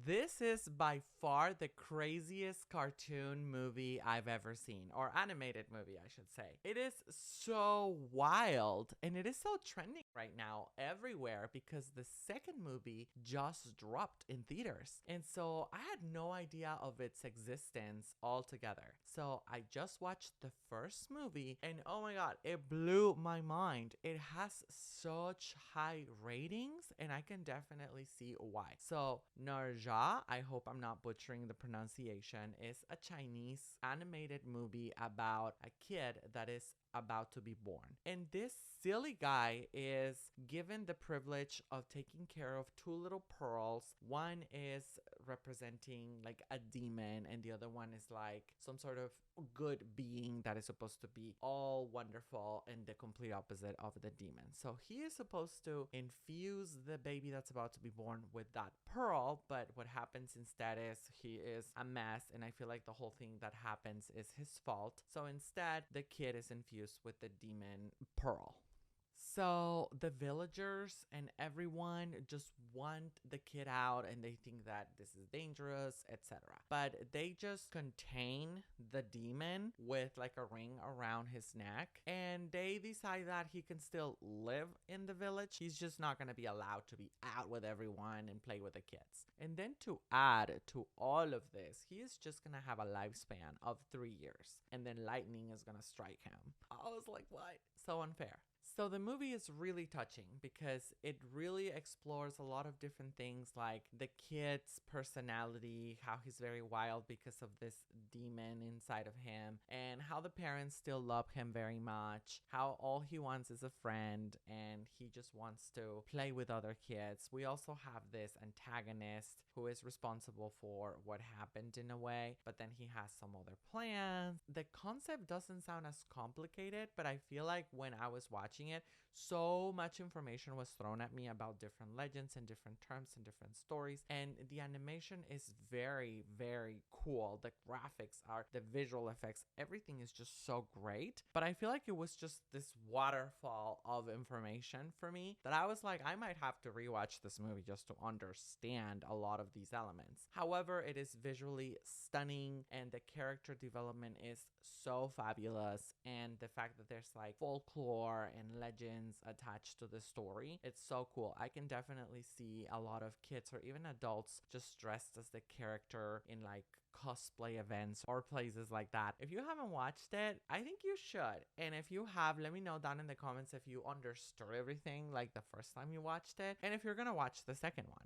This is by far the craziest cartoon movie I've ever seen, or animated movie, I should say. It is so wild, and it is so trending right now everywhere because the second movie just dropped in theaters. And so I had no idea of its existence altogether. So I just watched the first movie, and oh my god, it blew my mind. It has such high ratings, and I can definitely see why. So NEZHA, I hope I'm not butchering the pronunciation, is a Chinese animated movie about a kid that is about to be born. And this silly guy is given the privilege of taking care of two little pearls. One is representing like a demon, and the other one is like some sort of good being that is supposed to be all wonderful and the complete opposite of the demon. So he is supposed to infuse the baby that's about to be born with that pearl, but what happens instead is he is a mess, and I feel like the whole thing that happens is his fault. So instead, the kid is infused with the demon pearl. So the villagers and everyone just want the kid out, and they think that this is dangerous, etc. But they just contain the demon with like a ring around his neck, and they decide that he can still live in the village. He's just not going to be allowed to be out with everyone and play with the kids. And then to add to all of this, he is just going to have a lifespan of 3 years, and then lightning is going to strike him. I was like, what? So unfair. So the movie is really touching because it really explores a lot of different things, like the kid's personality, how he's very wild because of this demon inside of him, and how the parents still love him very much, how all he wants is a friend and he just wants to play with other kids. We also have this antagonist who is responsible for what happened in a way, but then he has some other plans. The concept doesn't sound as complicated, but I feel like when I was watching it, so much information was thrown at me about different legends and different terms and different stories, and the animation is very, very cool. The graphics are, the visual effects, everything is just so great. But I feel like it was just this waterfall of information for me that I was like, I might have to rewatch this movie just to understand a lot of these elements. However, it is visually stunning, and the character development is so fabulous, and the fact that there's like folklore and legends attached to the story, it's so cool. I can definitely see a lot of kids or even adults just dressed as the character in like cosplay events or places like that. If you haven't watched it, I think you should. And if you have, let me know down in the comments if you understood everything like the first time you watched it, and if you're gonna watch the second one.